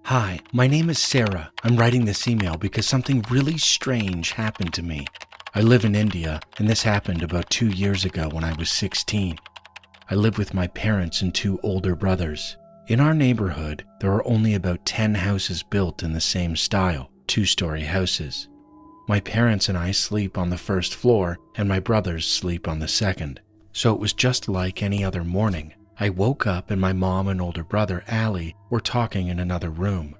Hi, my name is Sarah. I'm writing this email because something really strange happened to me. I live in India, and this happened about 2 years ago when I was 16. I live with my parents and 2 older brothers. In our neighborhood, there are only about 10 houses built in the same style, 2-story houses. My parents and I sleep on the first floor, and my brothers sleep on the second. So it was just like any other morning. I woke up and my mom and older brother, Allie, were talking in another room.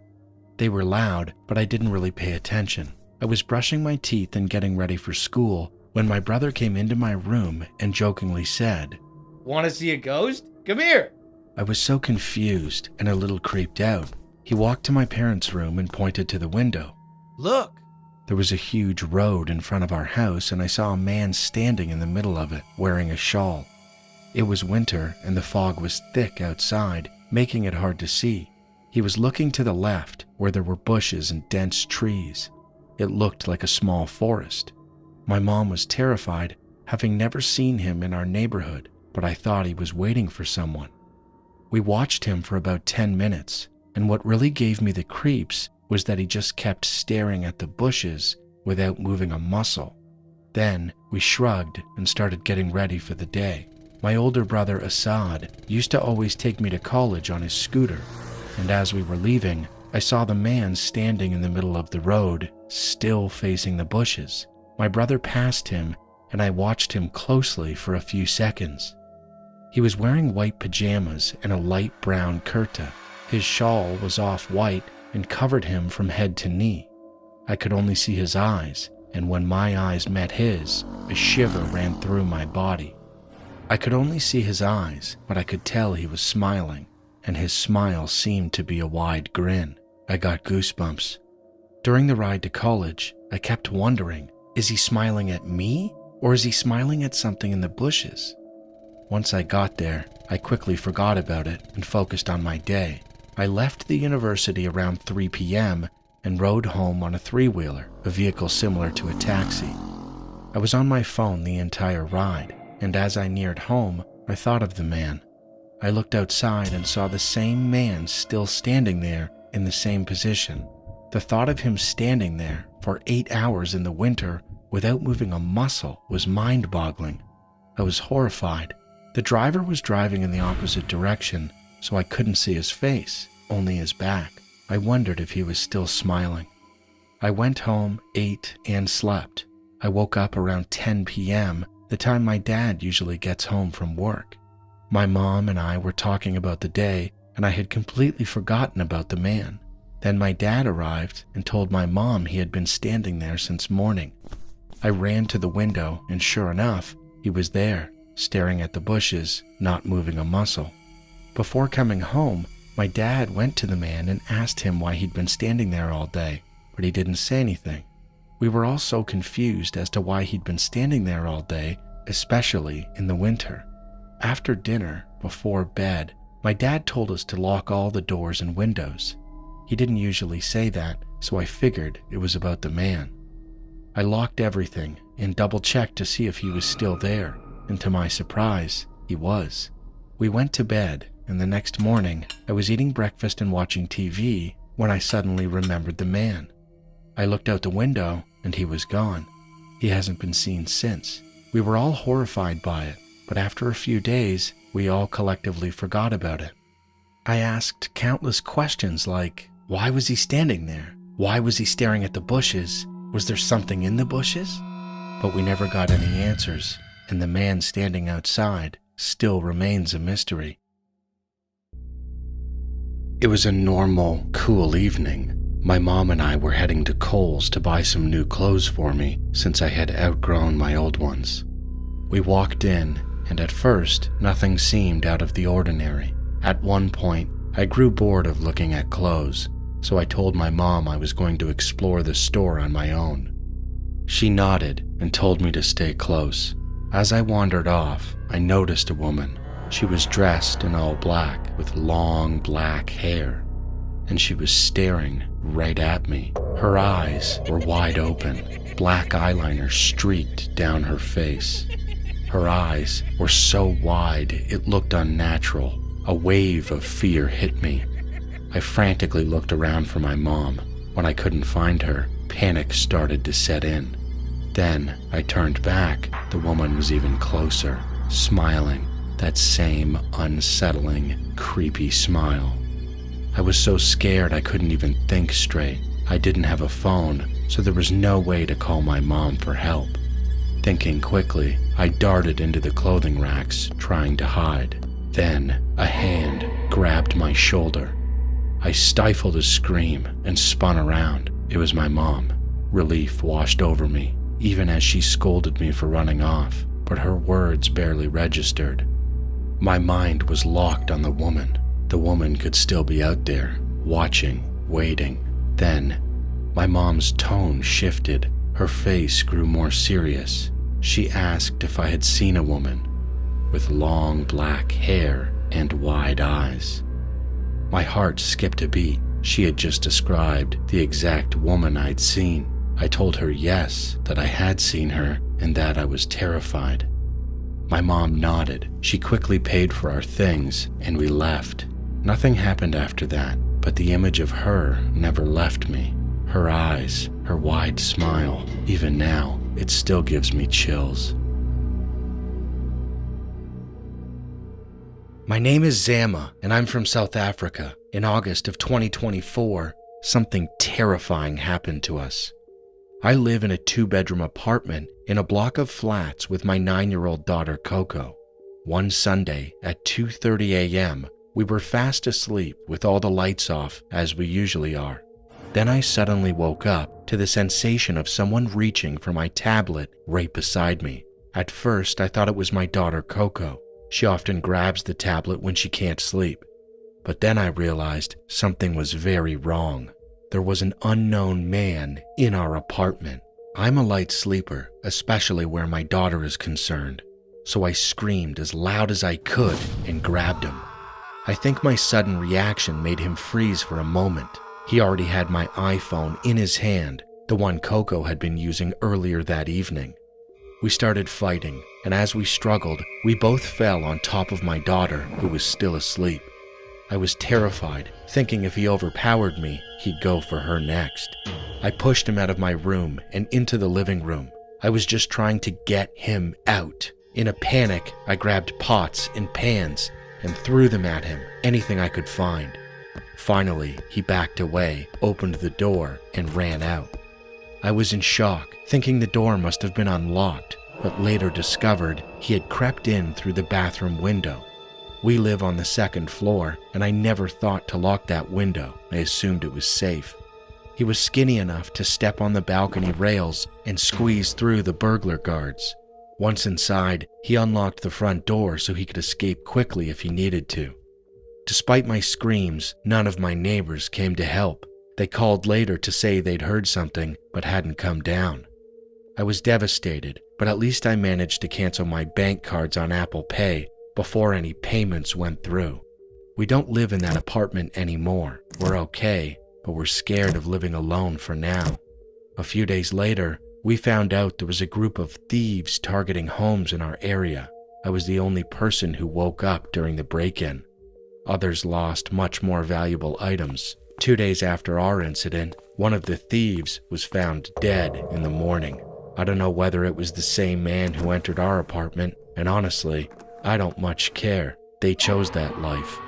They were loud, but I didn't really pay attention. I was brushing my teeth and getting ready for school when my brother came into my room and jokingly said, "Want to see a ghost? Come here." I was so confused and a little creeped out. He walked to my parents' room and pointed to the window. "Look." There was a huge road in front of our house, and I saw a man standing in the middle of it, wearing a shawl. It was winter, and the fog was thick outside, making it hard to see. He was looking to the left, where there were bushes and dense trees. It looked like a small forest. My mom was terrified, having never seen him in our neighborhood, but I thought he was waiting for someone. We watched him for about 10 minutes, and what really gave me the creeps was that he just kept staring at the bushes without moving a muscle. Then we shrugged and started getting ready for the day. My older brother Assad used to always take me to college on his scooter, and as we were leaving, I saw the man standing in the middle of the road, still facing the bushes. My brother passed him, and I watched him closely for a few seconds. He was wearing white pajamas and a light brown kurta. His shawl was off-white and covered him from head to knee. I could only see his eyes, and when my eyes met his, a shiver ran through my body. I could only see his eyes, but I could tell he was smiling, and his smile seemed to be a wide grin. I got goosebumps. During the ride to college, I kept wondering, is he smiling at me, or is he smiling at something in the bushes? Once I got there, I quickly forgot about it and focused on my day. I left the university around 3 p.m. and rode home on a 3-wheeler, a vehicle similar to a taxi. I was on my phone the entire ride, and as I neared home, I thought of the man. I looked outside and saw the same man still standing there in the same position. The thought of him standing there for 8 hours in the winter without moving a muscle was mind-boggling. I was horrified. The driver was driving in the opposite direction, so I couldn't see his face, only his back. I wondered if he was still smiling. I went home, ate, and slept. I woke up around 10 p.m., the time my dad usually gets home from work. My mom and I were talking about the day, and I had completely forgotten about the man. Then my dad arrived and told my mom he had been standing there since morning. I ran to the window, and sure enough, he was there, staring at the bushes, not moving a muscle. Before coming home, my dad went to the man and asked him why he'd been standing there all day, but he didn't say anything. We were all so confused as to why he'd been standing there all day, especially in the winter. After dinner, before bed, my dad told us to lock all the doors and windows. He didn't usually say that, so I figured it was about the man. I locked everything and double-checked to see if he was still there, and to my surprise, he was. We went to bed, and the next morning, I was eating breakfast and watching TV when I suddenly remembered the man. I looked out the window, and he was gone. He hasn't been seen since. We were all horrified by it, but after a few days, we all collectively forgot about it. I asked countless questions like, why was he standing there? Why was he staring at the bushes? Was there something in the bushes? But we never got any answers, and the man standing outside still remains a mystery. It was a normal, cool evening. My mom and I were heading to Kohl's to buy some new clothes for me since I had outgrown my old ones. We walked in, and at first, nothing seemed out of the ordinary. At one point, I grew bored of looking at clothes, so I told my mom I was going to explore the store on my own. She nodded and told me to stay close. As I wandered off, I noticed a woman. She was dressed in all black with long black hair, and she was staring right at me. Her eyes were wide open, black eyeliner streaked down her face. Her eyes were so wide it looked unnatural. A wave of fear hit me. I frantically looked around for my mom. When I couldn't find her, panic started to set in. Then I turned back. The woman was even closer, smiling, that same unsettling, creepy smile. I was so scared I couldn't even think straight. I didn't have a phone, so there was no way to call my mom for help. Thinking quickly, I darted into the clothing racks, trying to hide. Then a hand grabbed my shoulder. I stifled a scream and spun around. It was my mom. Relief washed over me, even as she scolded me for running off, but her words barely registered. My mind was locked on the woman. The woman could still be out there, watching, waiting. Then, my mom's tone shifted. Her face grew more serious. She asked if I had seen a woman with long black hair and wide eyes. My heart skipped a beat. She had just described the exact woman I'd seen. I told her yes, that I had seen her and that I was terrified. My mom nodded. She quickly paid for our things and we left. Nothing happened after that, but the image of her never left me. Her eyes, her wide smile, even now, it still gives me chills. My name is Zama, and I'm from South Africa. In August of 2024, something terrifying happened to us. I live in a 2-bedroom apartment in a block of flats with my 9-year-old daughter Coco. One Sunday at 2:30 a.m., we were fast asleep with all the lights off, as we usually are. Then I suddenly woke up to the sensation of someone reaching for my tablet right beside me. At first, I thought it was my daughter Coco. She often grabs the tablet when she can't sleep. But then I realized something was very wrong. There was an unknown man in our apartment. I'm a light sleeper, especially where my daughter is concerned. So I screamed as loud as I could and grabbed him. I think my sudden reaction made him freeze for a moment. He already had my iPhone in his hand, the one Coco had been using earlier that evening. We started fighting, and as we struggled, we both fell on top of my daughter, who was still asleep. I was terrified, thinking if he overpowered me, he'd go for her next. I pushed him out of my room and into the living room. I was just trying to get him out. In a panic, I grabbed pots and pans and threw them at him, anything I could find. Finally, he backed away, opened the door, and ran out. I was in shock, thinking the door must have been unlocked, but later discovered he had crept in through the bathroom window. We live on the 2nd floor, and I never thought to lock that window. I assumed it was safe. He was skinny enough to step on the balcony rails and squeeze through the burglar guards. Once inside, he unlocked the front door so he could escape quickly if he needed to. Despite my screams, none of my neighbors came to help. They called later to say they'd heard something, but hadn't come down. I was devastated, but at least I managed to cancel my bank cards on Apple Pay before any payments went through. We don't live in that apartment anymore. We're okay, but we're scared of living alone for now. A few days later, we found out there was a group of thieves targeting homes in our area. I was the only person who woke up during the break-in. Others lost much more valuable items. 2 days after our incident, one of the thieves was found dead in the morning. I don't know whether it was the same man who entered our apartment, and honestly, I don't much care. They chose that life.